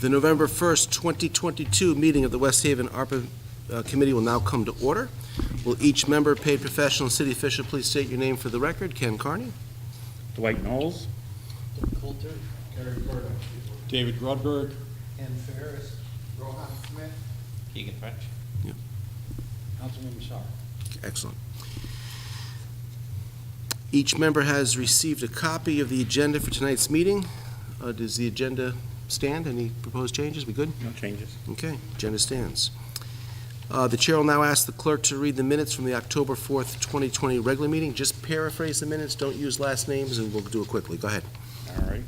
The November 1st, 2022 meeting of the West Haven ARPA Committee will now come to order. Will each member, paid professional and city official, please state your name for the record? Ken Carney. Dwight Knowles. Tim Coulter. Gary Burton. David Grudberg. Ken Ferris. Rohan Smith. Keegan French. Yeah. Councilman Bashar. Excellent. Each member has received a copy of the agenda for tonight's meeting. Does the agenda stand? Any proposed changes? We good? No changes. Okay, agenda stands. The chair will now ask the clerk to read the minutes from the October 4th, 2020 regular meeting. Just paraphrase the minutes, don't use last names, and we'll do it quickly. Go ahead. All right.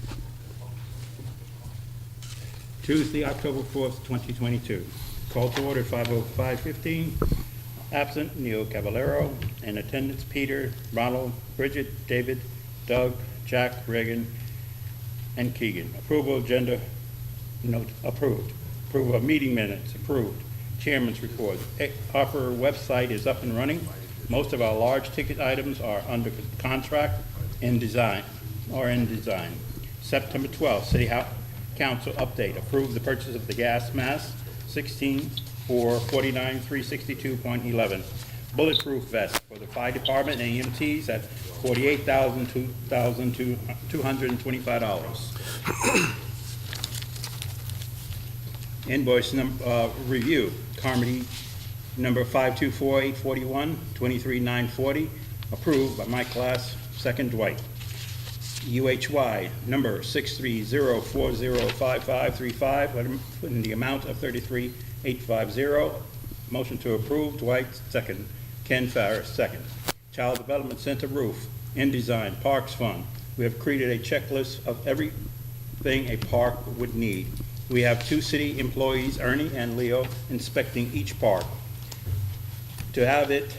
Tuesday, October 4th, 2022. Call to order 5:05:15. Absent, Neil Cavallero. In attendance, Peter, Ronald, Bridget, David, Doug, Jack, Reagan, and Keegan. Approval agenda, note approved. Approval of meeting minutes, approved. Chairman's report. ARPA website is up and running. Most of our large ticket items are under contract in design. September 12th, City Council update. Approved the purchase of the gas mask 16 for $49,362.11. Bulletproof vest for the fire department and EMTs at $48,225. Invoice number review. Carmody number 524841, 23,940, approved by my class, second Dwight. UHY number 630405535, in the amount of 33,850. Motion to approve, Dwight, second. Ken Farris, second. Child Development Center roof, InDesign, Parks Fund. We have created a checklist of everything a park would need. We have 2 city employees, Ernie and Leo, inspecting each park. To have it,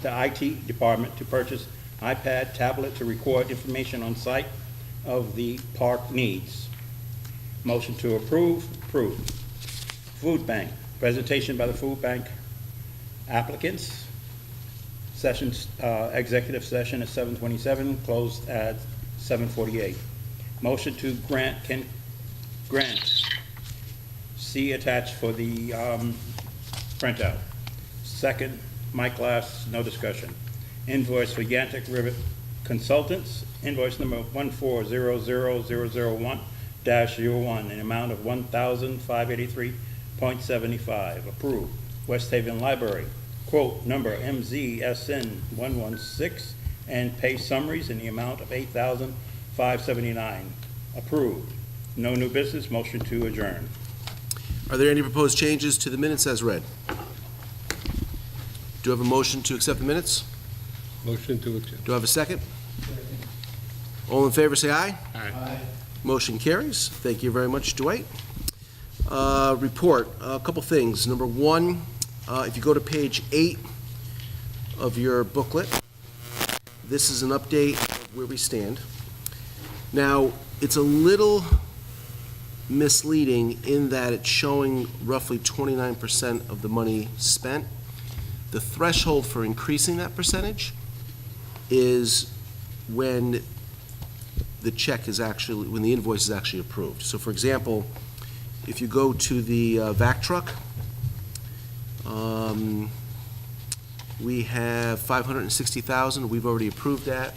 the IT department to purchase iPad, tablet to record information on site of the park needs. Motion to approve, approved. Food bank, presentation by the food bank applicants. Sessions, executive session at 7:27, closed at 7:48. Motion to grant, C attached for the printout. Second, my class, no discussion. Invoice for Yantic Rivet Consultants, invoice number 1400001-01, in amount of $1,583.75. Approved. West Haven Library, quote number MZSN116, and pay summaries in the amount of $8,579. Approved. No new business. Motion to adjourn. Are there any proposed changes to the minutes as read? Do I have a motion to accept the minutes? Motion to accept. Do I have a second? All in favor, say aye. Aye. Motion carries. Thank you very much, Dwight. Report, a couple things. Number one, if you go to page 8 of your booklet, this is an update of where we stand. Now, it's a little misleading in that it's showing roughly 29% of the money spent. The threshold for increasing that percentage is when the check is actually, when the invoice is actually approved. So for example, if you go to the vac truck, we have $560,000. We've already approved that.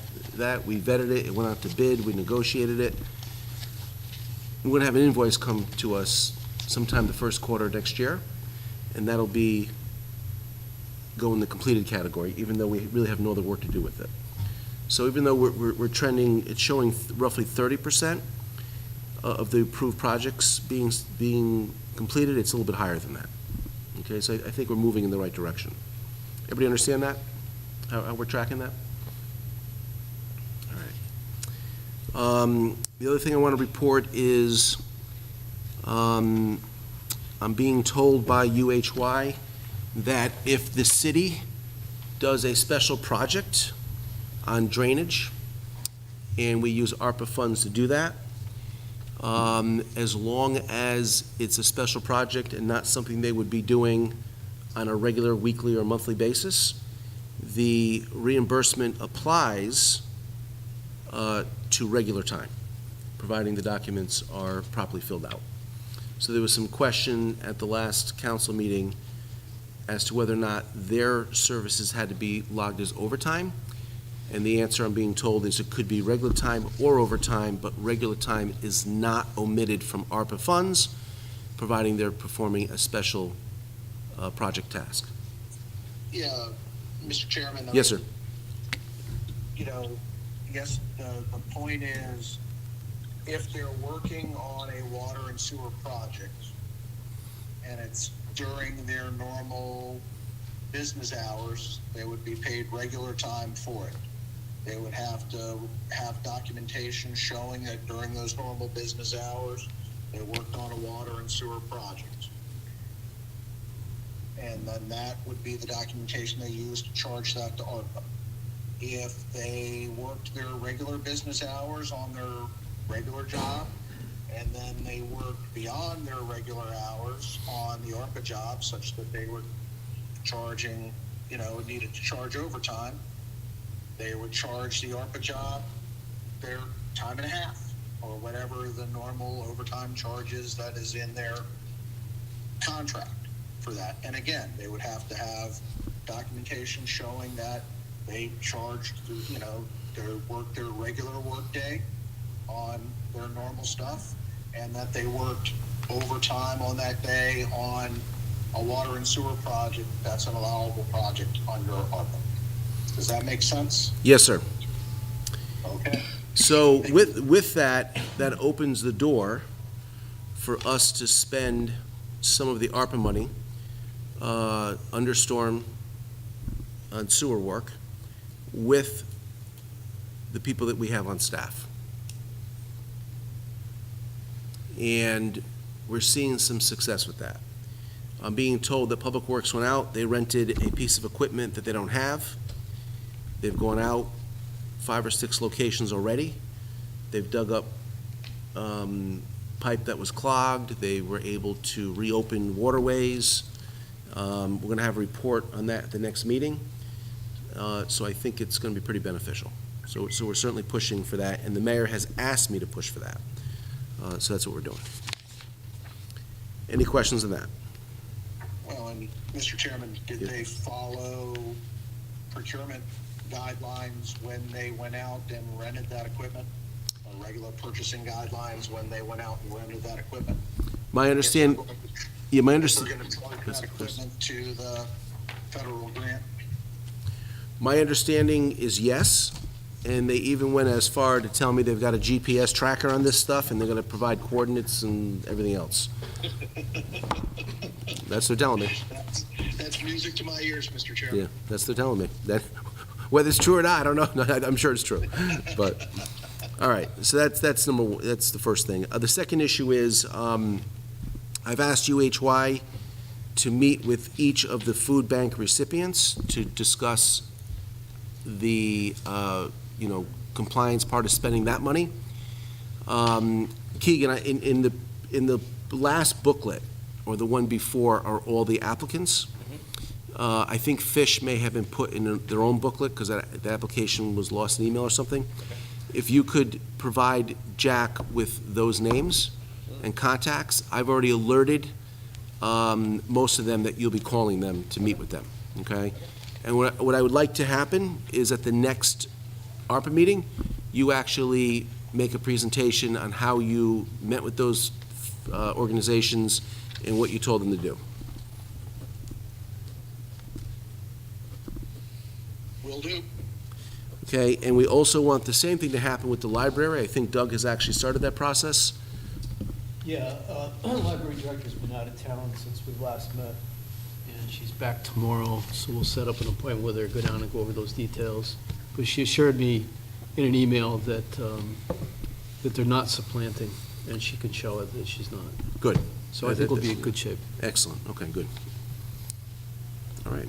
We vetted it. It went out to bid. We negotiated it. We're going to have an invoice come to us sometime the first quarter next year, and that'll be go in the completed category, even though we really have no other work to do with it. So even though we're trending, it's showing roughly 30% of the approved projects being completed. It's a little bit higher than that. Okay, so I think we're moving in the right direction. Everybody understand that? How we're tracking that? All right. The other thing I want to report is I'm being told by UHY that if the city does a special project on drainage, and we use ARPA funds to do that, as long as it's a special project and not something they would be doing on a regular weekly or monthly basis, the reimbursement applies to regular time, providing the documents are properly filled out. So there was some question at the last council meeting as to whether or not their services had to be logged as overtime. And the answer I'm being told is it could be regular time or overtime, but regular time is not omitted from ARPA funds, providing they're performing a special project task. Yeah, Mr. Chairman. Yes, sir. You know, yes, the point is, if they're working on a water and sewer project, and it's during their normal business hours, they would be paid regular time for it. They would have to have documentation showing that during those normal business hours, they worked on a water and sewer project. And then that would be the documentation they use to charge that to ARPA. If they worked their regular business hours on their regular job, and then they worked beyond their regular hours on the ARPA job, such that they were charging, needed to charge overtime, they would charge the ARPA job their time and a half, or whatever the normal overtime charges that is in their contract for that. And again, they would have to have documentation showing that they charged, their regular work day on their normal stuff, and that they worked overtime on that day on a water and sewer project that's an allowable project under ARPA. Does that make sense? Yes, sir. Okay. So with that opens the door for us to spend some of the ARPA money under storm and sewer work with the people that we have on staff. And we're seeing some success with that. I'm being told that Public Works went out, they rented a piece of equipment that they don't have. They've gone out 5 or 6 locations already. They've dug up pipe that was clogged. They were able to reopen waterways. We're going to have a report on that at the next meeting. So I think it's going to be pretty beneficial. So we're certainly pushing for that, and the mayor has asked me to push for that. So that's what we're doing. Any questions on that? Well, and Mr. Chairman, did they follow procurement guidelines when they went out and rented that equipment? Or regular purchasing guidelines when they went out and rented that equipment? My understanding, yeah, my They're understanding. going to charge that equipment to the federal grant? My understanding is yes, and they even went as far to tell me they've got a GPS tracker on this stuff, and they're gonna provide coordinates and everything else. That's what they're telling me. That's music to my ears, Mr. Chairman. Yeah, that's what they're telling me. That, whether it's true or not, I don't know. No, I'm sure it's true. But, all right, so that's number one, that's the first thing. The second issue is, I've asked UHY to meet with each of the food bank recipients to discuss the, compliance part of spending that money. Keegan, in the last booklet, or the one before, are all the applicants. I think Fish may have been put in their own booklet, because the application was lost in email or something. If you could provide Jack with those names and contacts, I've already alerted most of them that you'll be calling them to meet with them, okay? And what I would like to happen is at the next ARPA meeting, you actually make a presentation on how you met with those organizations and what you told them to do. Will do. Okay, and we also want the same thing to happen with the library. I think Doug has actually started that process. Yeah, library director's been out of town since we last met, and she's back tomorrow, so we'll set up an appointment with her, go down and go over those details. But she assured me in an email that, that they're not supplanting, and she can show it that she's not. Good. So I think we'll be in good shape. Excellent, okay, good. All right.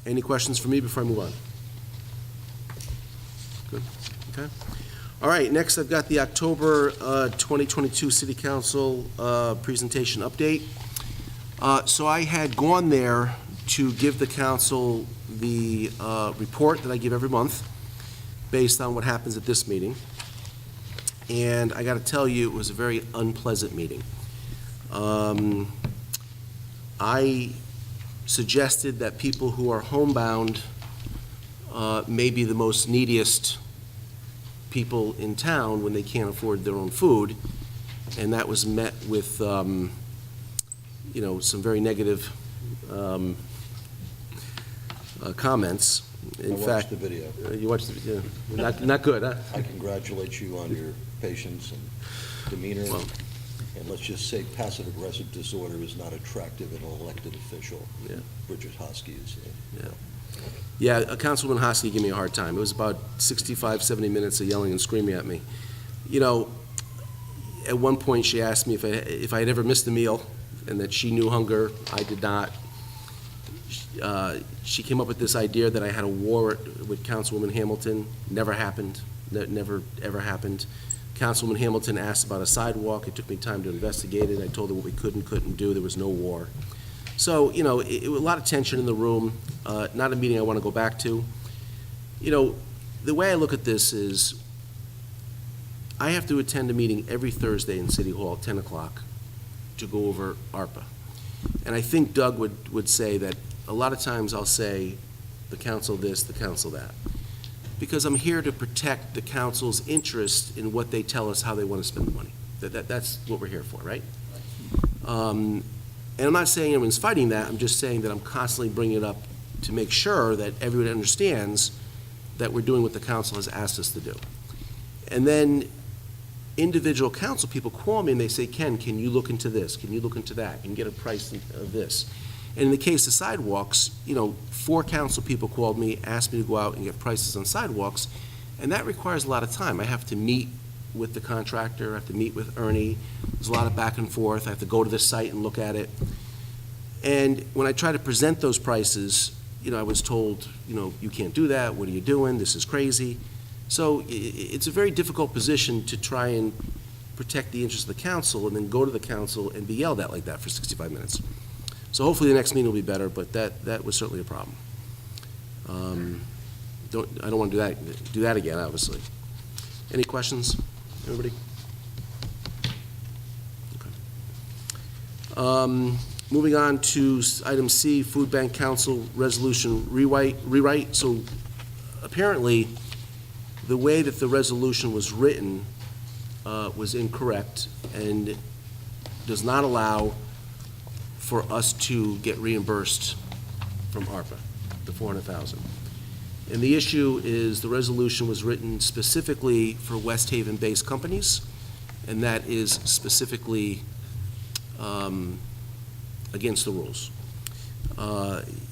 Any questions for me before I move on? Good, okay. All right, next I've got the October 2022 City Council presentation update. So I had gone there to give the council the report that I give every month based on what happens at this meeting. And I got to tell you, it was a very unpleasant meeting. I suggested that people who are homebound may be the most neediest people in town when they can't afford their own food, and that was met with, some very negative comments. In I watched fact, the video. you watched the video. Not good, huh? I congratulate you on your patience and demeanor. Well- And let's just say passive-aggressive disorder is not attractive in an elected official. Yeah. Bridget Hosky is. Yeah, Councilwoman Hosky gave me a hard time. It was about 65, 70 minutes of yelling and screaming at me. At one point, she asked me if I had ever missed a meal, and that she knew hunger. I did not. She came up with this idea that I had a war with Councilwoman Hamilton. Never happened. Never, ever happened. Councilwoman Hamilton asked about a sidewalk. It took me time to investigate it. I told her what we could and couldn't do. There was no war. So, a lot of tension in the room, not a meeting I want to go back to. The way I look at this is I have to attend a meeting every Thursday in City Hall at 10 o'clock to go over ARPA. And I think Doug would say that a lot of times I'll say the council this, the council that. Because I'm here to protect the council's interest in what they tell us how they want to spend the money. That's what we're here for, right? And I'm not saying everyone's fighting that, I'm just saying that I'm constantly bringing it up to make sure that everyone understands that we're doing what the council has asked us to do. And then individual council people call me and they say, Ken, can you look into this? Can you look into that? Can you get a price of this? And in the case of sidewalks, 4 council people called me, asked me to go out and get prices on sidewalks, and that requires a lot of time. I have to meet with the contractor, I have to meet with Ernie, there's a lot of back and forth, I have to go to the site and look at it. And when I try to present those prices, I was told, you can't do that, what are you doing, this is crazy. So it's a very difficult position to try and protect the interests of the council and then go to the council and be yelled at like that for 65 minutes. So hopefully the next meeting will be better, but that was certainly a problem. I don't want to do that again, obviously. Any questions, everybody? Okay. Moving on to item C, Food Bank Council Resolution rewrite. So apparently, the way that the resolution was written was incorrect and does not allow for us to get reimbursed from ARPA, the $400,000. And the issue is the resolution was written specifically for West Haven-based companies, and that is specifically against the rules.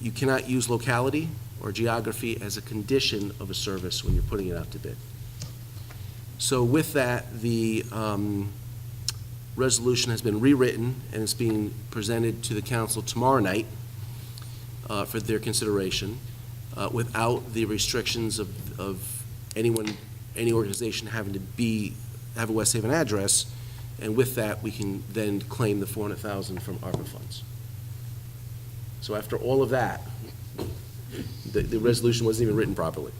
You cannot use locality or geography as a condition of a service when you're putting it out to bid. So with that, the resolution has been rewritten and it's being presented to the council tomorrow night for their consideration without the restrictions of any organization having to have a West Haven address, and with that we can then claim the $400,000 from ARPA funds. So after all of that, the resolution wasn't even written properly.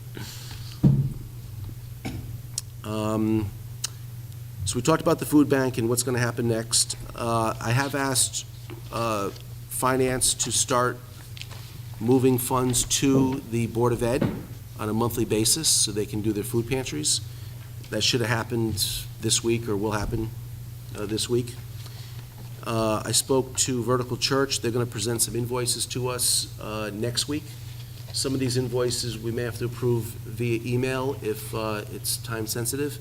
So we talked about the food bank and what's going to happen next. I have asked Finance to start moving funds to the Board of Ed on a monthly basis so they can do their food pantries. That should have happened this week or will happen this week. I spoke to Vertical Church. They're going to present some invoices to us next week. Some of these invoices we may have to approve via email if it's time sensitive.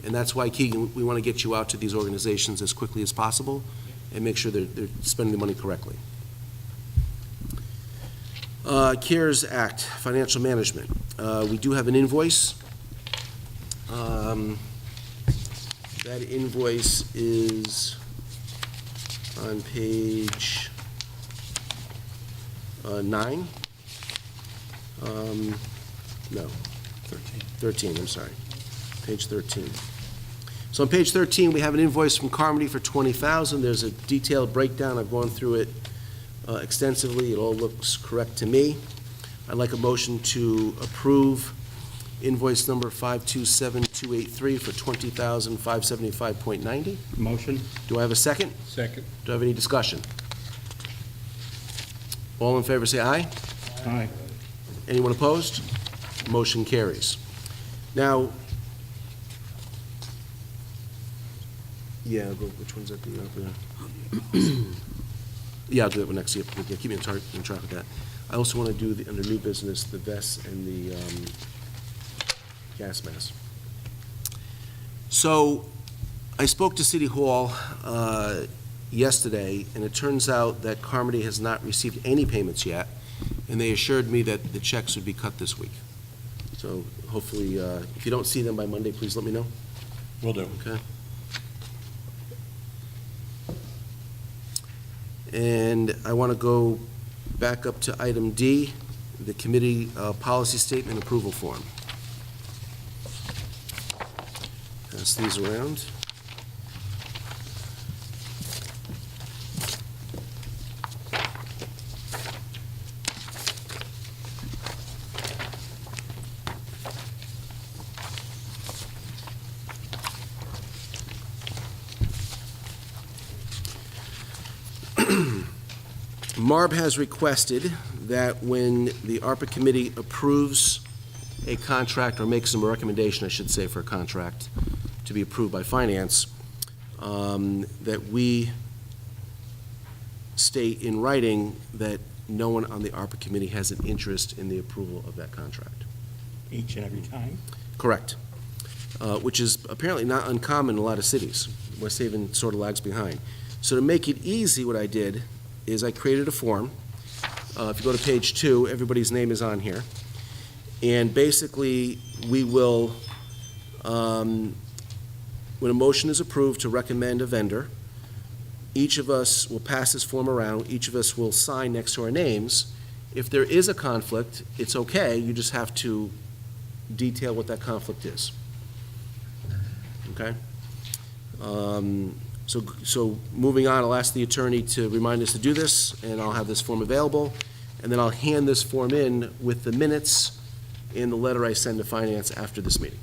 And that's why, Keegan, we want to get you out to these organizations as quickly as possible and make sure they're spending the money correctly. CARES Act, financial management. We do have an invoice. That invoice is on page 9. No. 13, I'm sorry. Page 13. So on page 13, we have an invoice from Carmody for $20,000. There's a detailed breakdown. I've gone through it extensively. It all looks correct to me. I'd like a motion to approve invoice number 527 283 for $20,575.90. Motion? Do I have a second? Second. Do I have any discussion? All in favor, say aye. Aye. Anyone opposed? Motion carries. Now, yeah, I'll go, which one's at the, yeah, I'll do that one next year. Keep me in track of that. I also want to do, under new business, the vests and the gas mask. So, I spoke to City Hall yesterday, and it turns out that Carmody has not received any payments yet, and they assured me that the checks would be cut this week. So hopefully, if you don't see them by Monday, please let me know. Will do. Okay. And I want to go back up to item D, the committee policy statement approval form. Pass these around. Marb has requested that when the ARPA committee approves a contract, or makes them a recommendation, I should say, for a contract to be approved by finance, that we state in writing that no one on the ARPA committee has an interest in the approval of that contract. Each and every time? Correct. Which is apparently not uncommon in a lot of cities. West Haven sort of lags behind. So to make it easy, what I did is I created a form. If you go to page 2, everybody's name is on here. And basically, we will, when a motion is approved to recommend a vendor, each of us will pass this form around, each of us will sign next to our names. If there is a conflict, it's okay, you just have to detail what that conflict is. Okay? So moving on, I'll ask the attorney to remind us to do this, and I'll have this form available, and then I'll hand this form in with the minutes and the letter I send to finance after this meeting.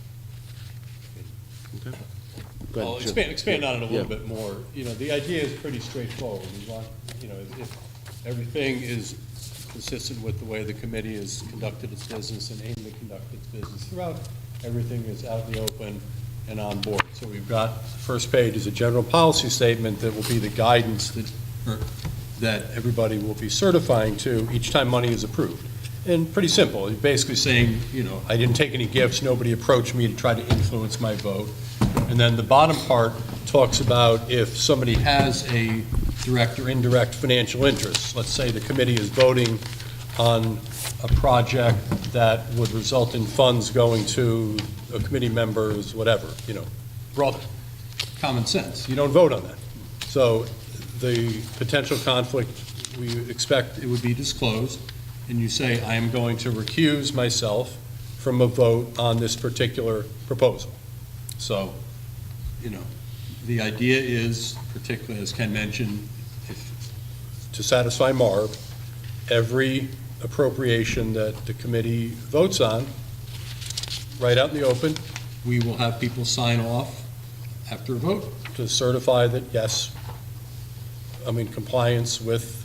Okay? Go I'll ahead, Jim. expand on it a little Yeah. bit more. You know, the idea is pretty straightforward. We want, you know, if everything is consistent with the way the committee has conducted its business and aimed to conduct its business throughout, everything is out in the open and on board. So we've got, the first page is a general policy statement that will be the guidance that everybody will be certifying to each time money is approved. And pretty simple, you're basically saying, you know, I didn't take any gifts, nobody approached me to try to influence my vote. And then the bottom part talks about if somebody has a direct or indirect financial interest. Let's say the committee is voting on a project that would result in funds going to a committee member's whatever, you know, brother. Common sense. You don't vote on that. So the potential conflict, we expect it would be disclosed, and you say, I am going to recuse myself from a vote on this particular proposal. So, you know, the idea is, particularly as Ken mentioned, to satisfy Marb, every appropriation that the committee votes on, right out in the open, we will have people sign off after a vote to certify that, yes, I'm in compliance with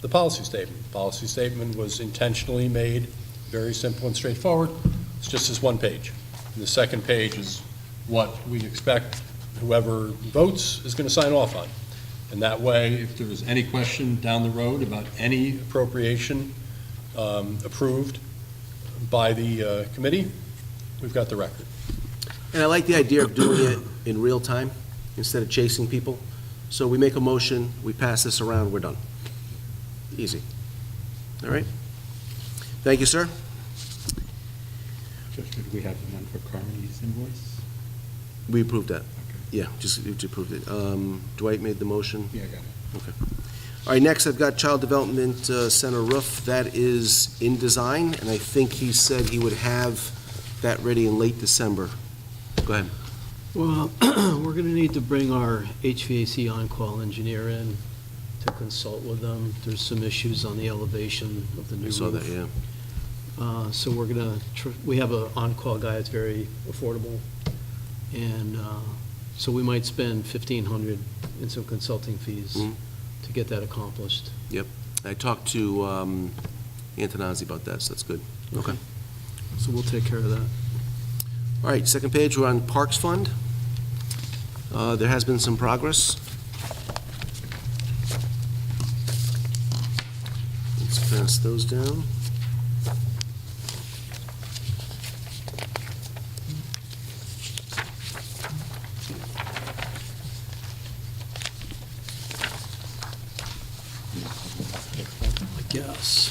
the policy statement. The policy statement was intentionally made very simple and straightforward. It's just this one page. And the second page is what we expect whoever votes is going to sign off on. And that way, if there is any question down the road about any appropriation approved by the committee, we've got the record. And I like the idea of doing it in real time instead of chasing people. So we make a motion, we pass this around, we're done. Easy. All right? Thank you, sir. Just, did we have the one for Carmody's invoice? We approved that. Okay. Yeah, just approved it. Dwight made the motion. Yeah, I got it. Okay. All right, next I've got Child Development Center roof. That is in design, and I think he said he would have that ready in late December. Go ahead. Well, we're going to need to bring our HVAC on-call engineer in to consult with them. There's some issues on the elevation of the new I roof. saw that, yeah. So we're going to, we have an on-call guy that's very affordable. And so we might spend $1,500 in some consulting fees Mhm. to get that accomplished. I talked to Antonazzi about that, so that's good. Okay. So we'll take care of that. All right, second page, we're on Parks Fund. There has been some progress. Let's pass those down. I guess.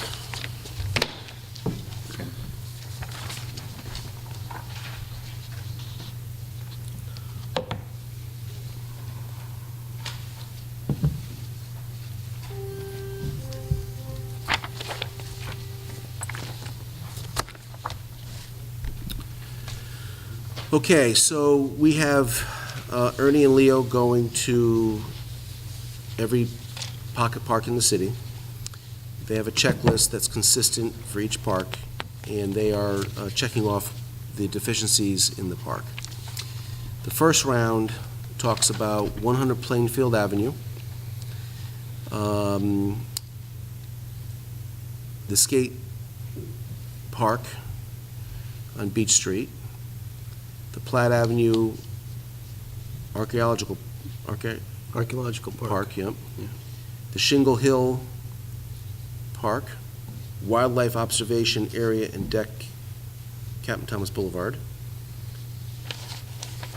Okay, so we have Ernie and Leo going to every pocket park in the city. They have a checklist that's consistent for each park, and they are checking off the deficiencies in the park. The first round talks about 100 Plainfield Avenue, the skate park on Beach Street, the Platt Avenue Archaeological Park, yep. Yeah. The Shingle Hill Park, Wildlife Observation Area and Deck, Captain Thomas Boulevard,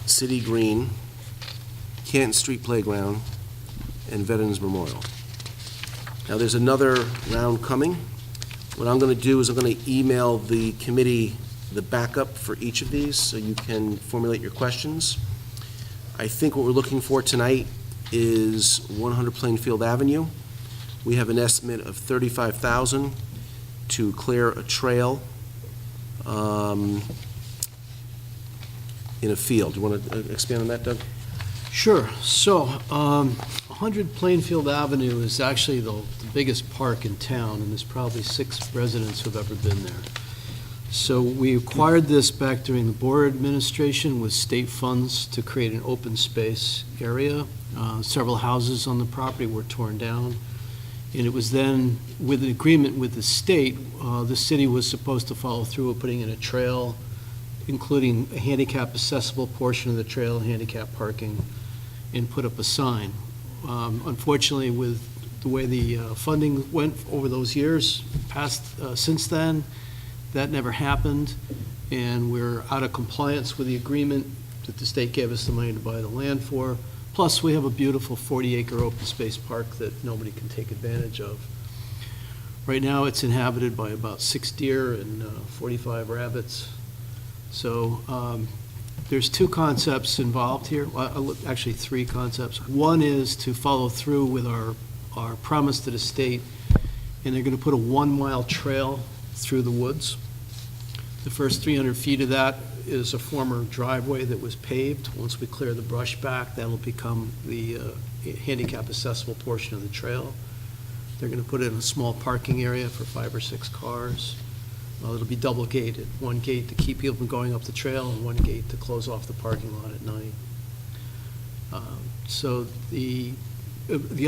City Green, Canton Street Playground, and Veterans Memorial. Now, there's another round coming. What I'm going to do is I'm going to email the committee the backup for each of these, so you can formulate your questions. I think what we're looking for tonight is 100 Plainfield Avenue. We have an estimate of $35,000 to clear a trail in a field. You want to expand on that, Doug? Sure. So, 100 Plainfield Avenue is actually the biggest park in town, and there's probably 6 residents who've ever been there. So we acquired this back during the Board administration with state funds to create an open space area. Several houses on the property were torn down, and it was then, with an agreement with the state, the city was supposed to follow through with putting in a trail, including a handicap accessible portion of the trail, handicap parking, and put up a sign. Unfortunately, with the way the funding went over those years past, since then, that never happened, and we're out of compliance with the agreement that the state gave us the money to buy the land for. Plus, we have a beautiful 40-acre open space park that nobody can take advantage of. Right now, it's inhabited by about 6 deer and 45 rabbits. So there's 2 concepts involved here, actually 3 concepts. One is to follow through with our promise to the state, and they're going to put a 1-mile trail through the woods. The first 300 feet of that is a former driveway that was paved. Once we clear the brush back, that'll become the handicap accessible portion of the trail. They're going to put in a small parking area for 5 or 6 cars. It'll be double gated, 1 gate to keep people from going up the trail and 1 gate to close off the parking lot at night. So the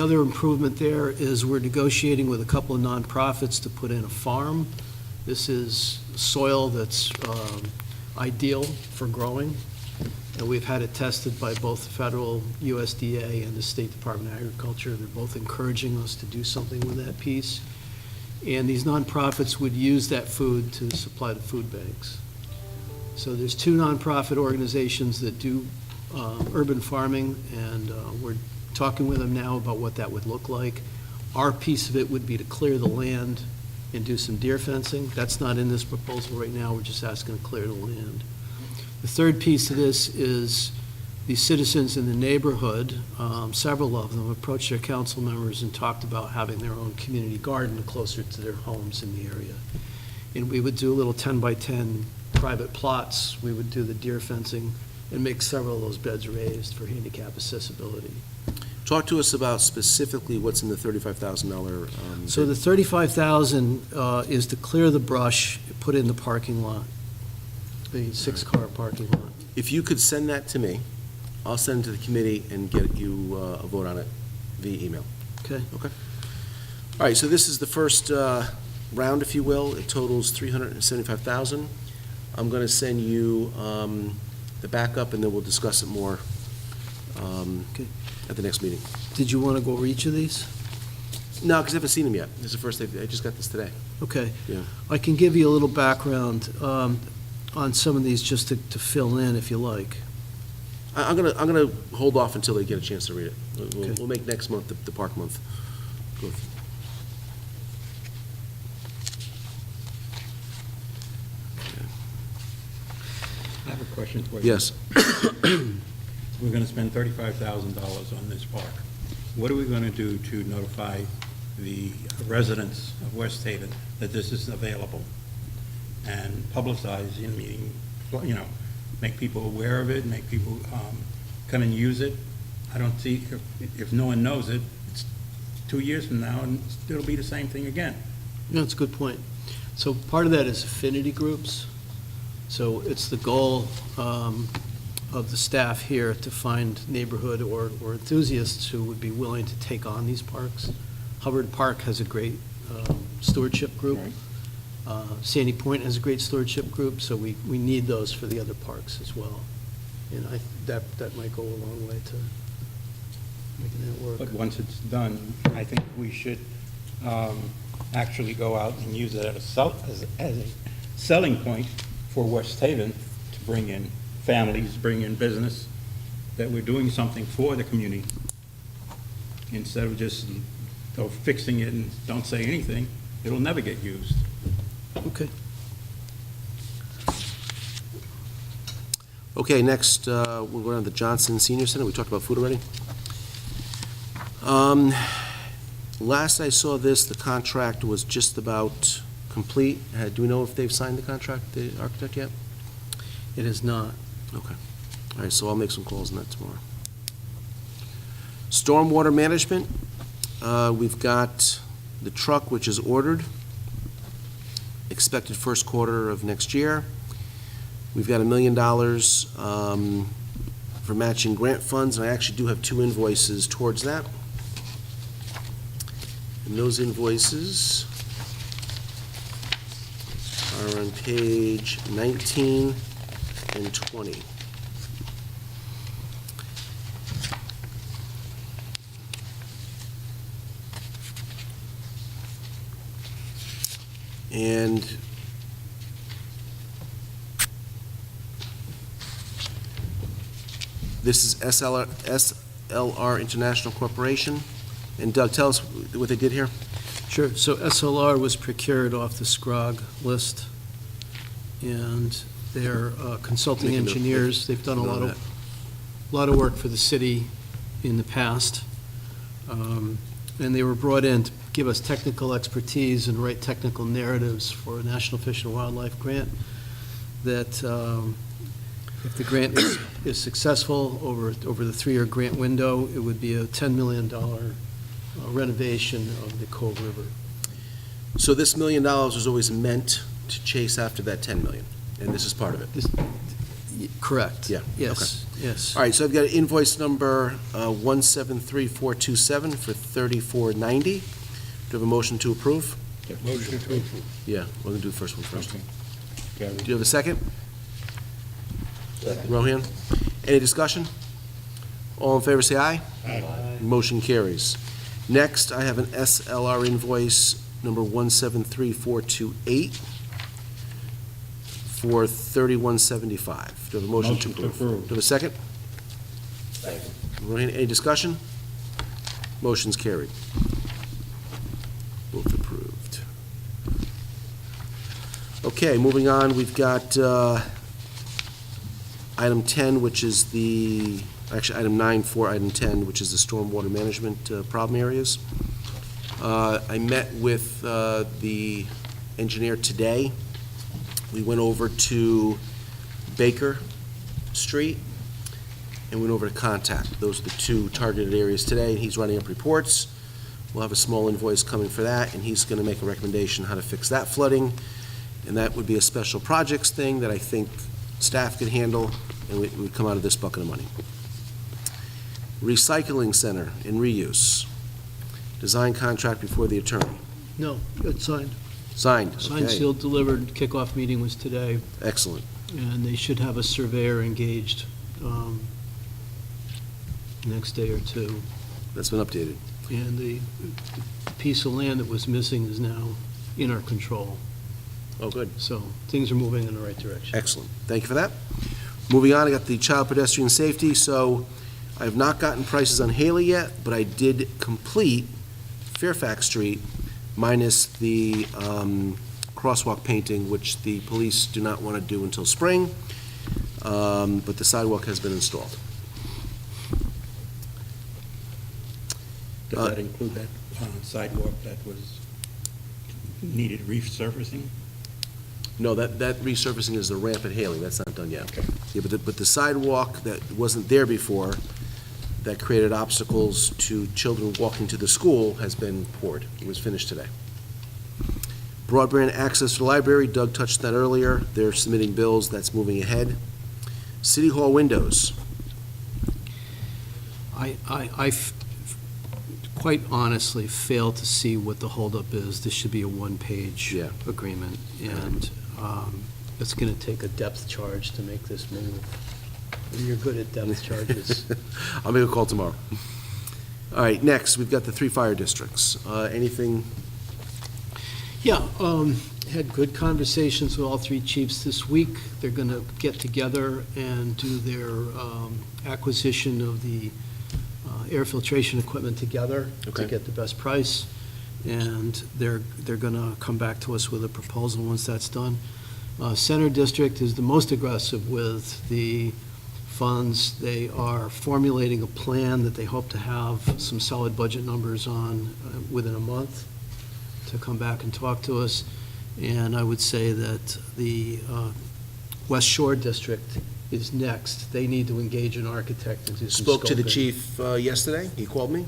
other improvement there is we're negotiating with a couple of nonprofits to put in a farm. This is soil that's ideal for growing, and we've had it tested by both the federal USDA and the State Department of Agriculture. They're both encouraging us to do something with that piece. And these nonprofits would use that food to supply the food banks. So there's 2 nonprofit organizations that do urban farming, and we're talking with them now about what that would look like. Our piece of it would be to clear the land and do some deer fencing. That's not in this proposal right now. We're just asking to clear the land. The third piece of this is the citizens in the neighborhood, several of them approached their council members and talked about having their own community garden closer to their homes in the area. And we would do little 10-by-10 private plots. We would do the deer fencing and make several of those beds raised for handicap accessibility. Talk to us about specifically what's in the $35,000. So the $35,000 is to clear the brush, put in the parking lot. the six-car parking lot. If you could send that to me, I'll send it to the committee and get you a vote on it via email. Okay. Okay. All right, so this is the first round, if you will. It totals $375,000. I'm going to send you the backup, and then we'll discuss it more Okay. at the next meeting. Did you want to go over each of these? No, because I haven't seen them yet. This is the first, I just got this today. Okay. Yeah. I can give you a little background on some of these just to fill in if you like. I'm gonna hold off until they get a chance to read it. Okay. We'll make next month the park month. Go. I have a question for you. Yes. We're gonna spend $35,000 on this park. What are we gonna do to notify the residents of West Haven that this is available? And publicize, meaning, make people aware of it, make people come and use it? I don't see, if no one knows it, it's 2 years from now, and it'll be the same thing again. No, that's a good point. So part of that is affinity groups. So it's the goal of the staff here to find neighborhood or enthusiasts who would be willing to take on these parks. Hubbard Park has a great stewardship group. Right. Sandy Point has a great stewardship group, so we need those for the other parks as well. And that might go a long way to making that work. But once it's done, I think we should actually go out and use it as a selling point for West Haven to bring in families, bring in business, that we're doing something for the community. Instead of just fixing it and don't say anything, it'll never get used. Okay. Okay, next, we'll go down to the Johnson Senior Center. We talked about food already. Last I saw this, the contract was just about complete. Do we know if they've signed the contract, the architect, yet? It is not. Okay. All right, so I'll make some calls on that tomorrow. Stormwater management, we've got the truck, which is ordered, expected first quarter of next year. We've got $1 million for matching grant funds, and I actually do have 2 invoices towards that. And those invoices are on page 19 and 20. And this is SLR International Corporation. And Doug, tell us what they did here. Sure. So SLR was procured off the SCROG list, and they're consulting Making the- engineers. They've done a know lot of work for the city in the past. And they were brought in to give us technical expertise and write technical narratives for a National Fish and Wildlife grant that, if the grant is successful over the 3-year grant window, it would be a $10 million renovation of the Cove River. So this $1 million was always meant to chase after that 10 million, and this is part of it. Correct. Yeah, Yes, yes. All right, so I've got invoice number 173427 for $34.90. Do you have a motion to approve? Motion to approve. Yeah, we're gonna do the first one first. Okay. Do you have a second? Rohan? Any discussion? All in favor, say aye. Aye. Motion carries. Next, I have an SLR invoice number 173428 for $31.75. Do you have a motion to Motion to approve? approve. Do you have a second? Second. Rohan, any discussion? Motion's carried. Both approved. Okay, moving on, we've got item 10, which is item 9 for item 10, which is the stormwater management problem areas. I met with the engineer today. We went over to Baker Street and went over to Contact. Those are the 2 targeted areas today, and he's running up reports. We'll have a small invoice coming for that, and he's going to make a recommendation how to fix that flooding, and that would be a special projects thing that I think staff could handle, and it would come out of this bucket of money. Recycling center and reuse. Design contract before the attorney. No, it's signed. Signed, Signed, okay. sealed, delivered. Kickoff meeting was today, Excellent. and they should have a surveyor engaged next day or two. That's been updated. And the piece of land that was missing is now in our control. Oh, good. So things are moving in the right direction. Excellent. Thank you for that. Moving on, I got the child pedestrian safety. So I have not gotten prices on Haley yet, but I did complete Fairfax Street minus the crosswalk painting, which the police do not want to do until spring. But the sidewalk has been installed. Does that include that sidewalk that was needed resurfacing? No, that resurfacing is the ramp at Haley. That's not done yet. Okay. Yeah, but the sidewalk that wasn't there before, that created obstacles to children walking to the school, has been poured. It was finished today. Broadband access to the library, Doug touched that earlier. They're submitting bills. That's moving ahead. City Hall windows. Quite honestly fail to see what the holdup is. This should be a one-page Yeah. agreement, and it's going to take a depth charge to make this move. And you're good at depth charges. I'll make a call tomorrow. All right, next, we've got the 3 fire districts. Anything? Yeah, had good conversations with all 3 chiefs this week. They're going to get together and do their acquisition of the air filtration equipment together Okay. to get the best price. And they're going to come back to us with a proposal once that's done. Center District is the most aggressive with the funds. They are formulating a plan that they hope to have some solid budget numbers on within a month to come back and talk to us. And I would say that the West Shore District is next. They need to engage an architect and do some Spoke to the scoping. chief yesterday. He called me.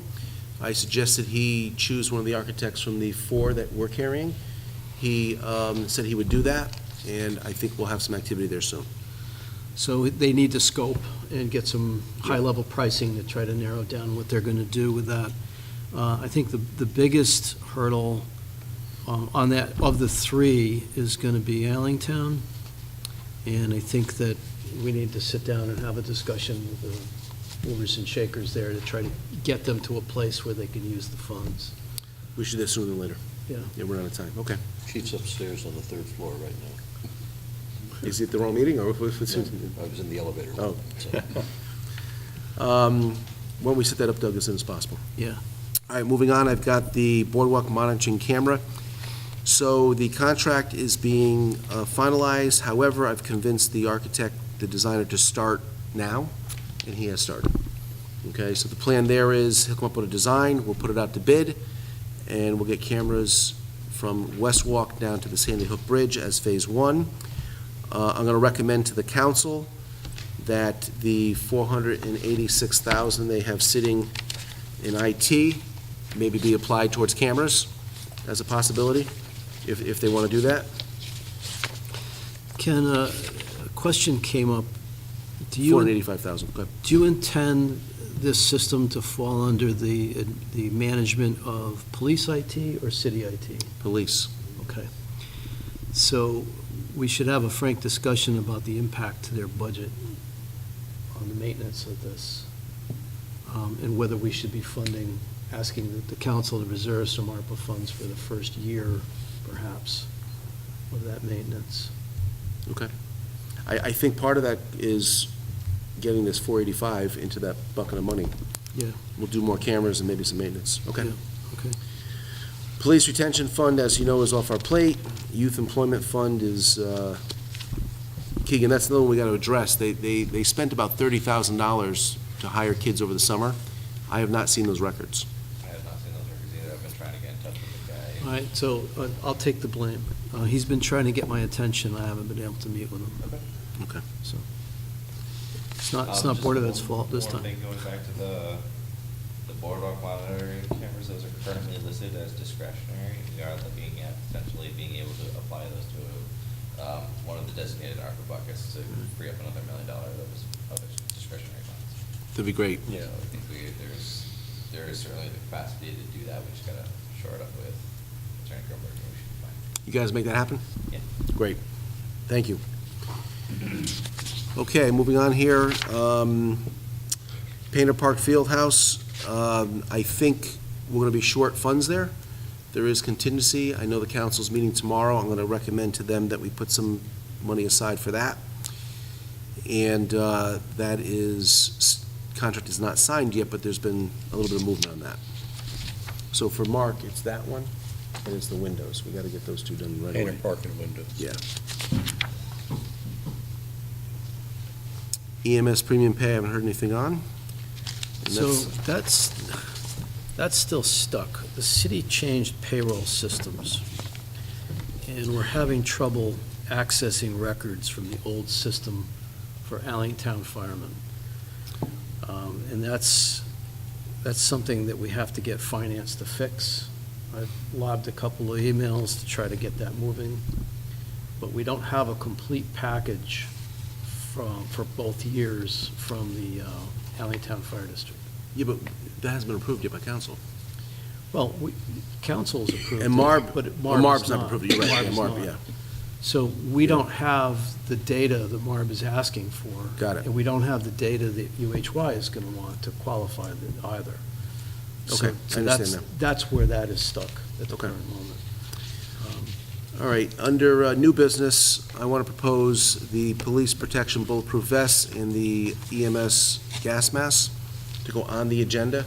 I suggested he choose one of the architects from the 4 that we're carrying. He said he would do that, and I think we'll have some activity there soon. So they need to scope and get some high-level pricing to try to narrow down what they're going to do with that. I think the biggest hurdle on that, of the 3, is going to be Allentown. And I think that we need to sit down and have a discussion with the movers and shakers there to try to get them to a place where they can use the funds. We should do that sooner than later. Yeah. Yeah, we're out of time. Okay. Chief's upstairs on the 3rd floor right now. Is it the wrong meeting, or if it's? I was in the elevator. Oh. So, Why don't we set that up, Doug, as soon as possible? Yeah. All right, moving on, I've got the boardwalk monitoring camera. So the contract is being finalized. However, I've convinced the architect, the designer, to start now, and he has started. Okay, so the plan there is he'll come up with a design, we'll put it out to bid, and we'll get cameras from West Walk down to the Sandy Hook Bridge as Phase 1. I'm going to recommend to the council that the $486,000 they have sitting in IT maybe be applied towards cameras as a possibility, if they want to do that. Ken, a question came up. Do you $485,000, okay. Do you intend this system to fall under the management of police IT or city IT? Police. Okay. So we should have a frank discussion about the impact to their budget on the maintenance of this, and whether we should be funding, asking the council to reserve some ARPA funds for the first year, perhaps, of that maintenance. Okay. I think part of that is getting this 485 into that bucket of money. Yeah. We'll do more cameras and maybe some maintenance. Okay. Yeah. Okay. Police retention fund, as you know, is off our plate. Youth employment fund is, Keegan, that's the one we got to address. They spent about $30,000 to hire kids over the summer. I have not seen those records. I have not seen those records either. I've been trying to get in touch with the guy. All right, so I'll take the blame. He's been trying to get my attention. I haven't been able to meet with him. Okay. So it's not Board of Ed's fault this One time. thing going back to the boardwalk monitoring cameras, those are currently listed as discretionary. We are looking at potentially being able to apply those to one of the designated ARPA buckets to free up another $1 million of discretionary funds. That'd be great. Yeah. So I think there is certainly the capacity to do that. We just gotta shore it up with Attorney Kronberg, and we should be fine. You guys make that happen? Yeah. Great. Thank you. Okay, moving on here. Painter Park Fieldhouse, I think we're going to be short funds there. There is contingency. I know the council's meeting tomorrow. I'm going to recommend to them that we put some money aside for that. And that is, contract is not signed yet, but there's been a little bit of movement on that. So for Mark, it's that one, and it's the windows. We got to get those two done right away. Painter Park and windows. Yeah. EMS premium pay, I haven't heard anything on. And So that's still stuck. The city changed payroll systems, and we're having trouble accessing records from the old system for Allentown firemen. And that's something that we have to get finance to fix. I've lobbed a couple of emails to try to get that moving, but we don't have a complete package for both years from the Allentown Fire District. Yeah, but that hasn't been approved yet by council. Well, council's approved it. And Marb, but Marb's not approved it, you're right, yeah, Marb's Marb, not. yeah. So we don't have the data that Marb is asking for. Got it. And we don't have the data that UHY is going to want to qualify it either. So- Okay, I so understand that's where that is stuck at the Okay. current moment. All right, under new business, I want to propose the police protection bulletproof vests and the EMS gas masks to go on the agenda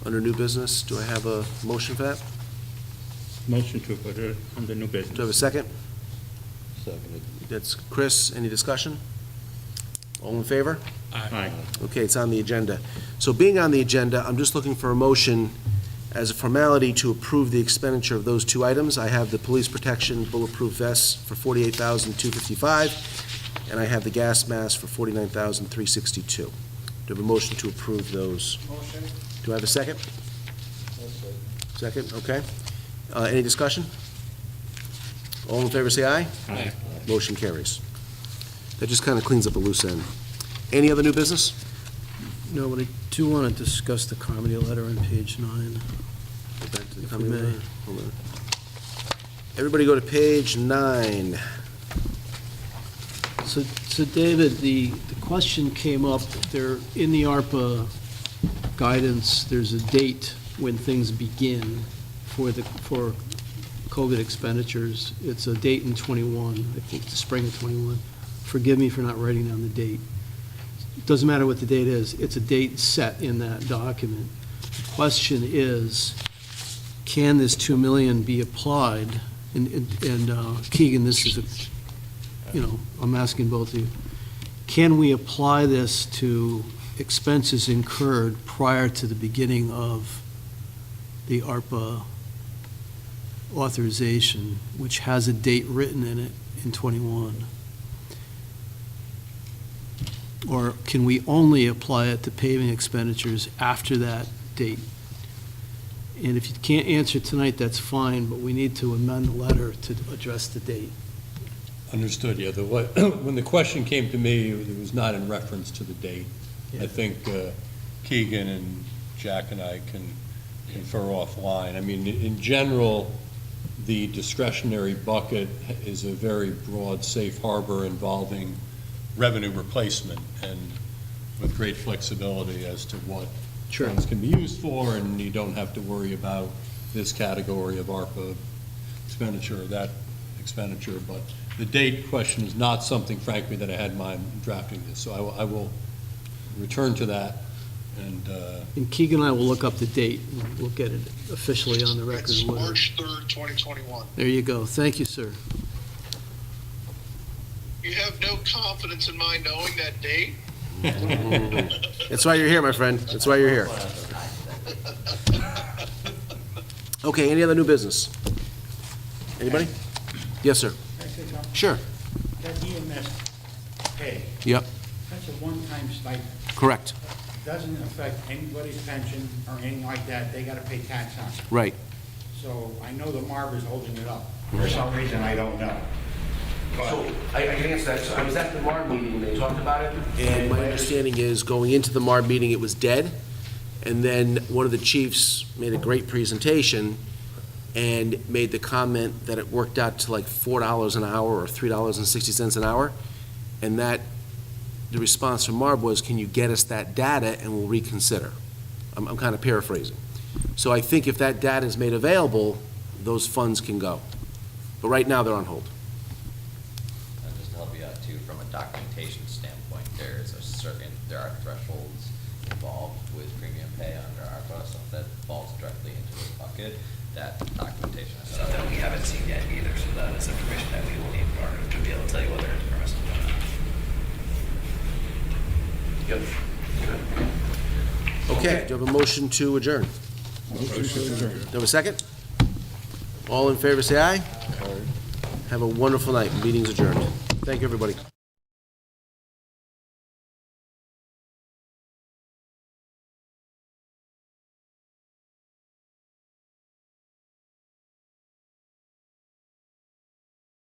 under new business. Do I have a motion for that? Motion to put it on the new business. Do I have a second? Seconded. That's Chris. Any discussion? All in favor? Aye. Okay, it's on the agenda. So being on the agenda, I'm just looking for a motion as a formality to approve the expenditure of those two items. I have the police protection bulletproof vests for $48,255, and I have the gas mask for $49,362. Do I have a motion to approve those? Motion. Do I have a second? Second, okay. Any discussion? All in favor, say aye. Aye. Motion carries. That just kind of cleans up a loose end. Any other new business? No, but I do want to discuss the comedy letter on page 9. Go back to the If we comment may. letter. Hold on. Everybody go to page 9. So David, the question came up, there, in the ARPA guidance, there's a date when things begin for COVID expenditures. It's a date in '21, I think the spring of '21. Forgive me for not writing down the date. It doesn't matter what the date is, it's a date set in that document. The question is, can this 2 million be applied? And Keegan, this is I'm asking both of you. Can we apply this to expenses incurred prior to the beginning of the ARPA authorization, which has a date written in it in '21? Or can we only apply it to paving expenditures after that date? And if you can't answer tonight, that's fine, but we need to amend the letter to address the date. Understood, yeah. When the question came to me, it was not in reference to the date. I think Keegan and Jack and I can confer offline. I mean, in general, the discretionary bucket is a very broad safe harbor involving revenue replacement and with great flexibility as to what Sure. funds can be used for, and you don't have to worry about this category of ARPA expenditure or that expenditure. But the date question is not something, frankly, that I had in mind drafting this. So I will return to that, And Keegan and I will look up the date, and we'll get it officially on the record. It's whether- March 3rd, 2021. There you go. Thank you, sir. You have no confidence in my knowing that date? That's why you're here, my friend. That's why you're here. Okay, any other new business? Anybody? Yes, sir. Can I say something? Sure. That EMS pay, Yep, that's a one-time stipend. correct. Doesn't affect anybody's pension or anything like that. They gotta pay tax on it. Right. So I know the Marb is holding it up. For some reason, I don't know. So, I can answer that. So I was at the MARB meeting when they talked about it, and my understanding is, going into the MARB meeting, it was dead, and then one of the chiefs made a great presentation and made the comment that it worked out to like $4 an hour or $3.60 an hour, and that, the response from MARB was, can you get us that data and we'll reconsider? I'm kind of paraphrasing. So I think if that data is made available, those funds can go. But right now, they're on hold. And just to help you out too, from a documentation standpoint, there are thresholds involved with premium pay under ARPA, so if that falls directly into this bucket, that documentation is So that we haven't seen yet either, so that is information that we will need in order to be able to tell you whether it's permissible or not. Yep. Okay, do you have a motion to adjourn? Do you have a second? All in favor, say aye. Have a wonderful night. Meeting's adjourned. Thank you, everybody.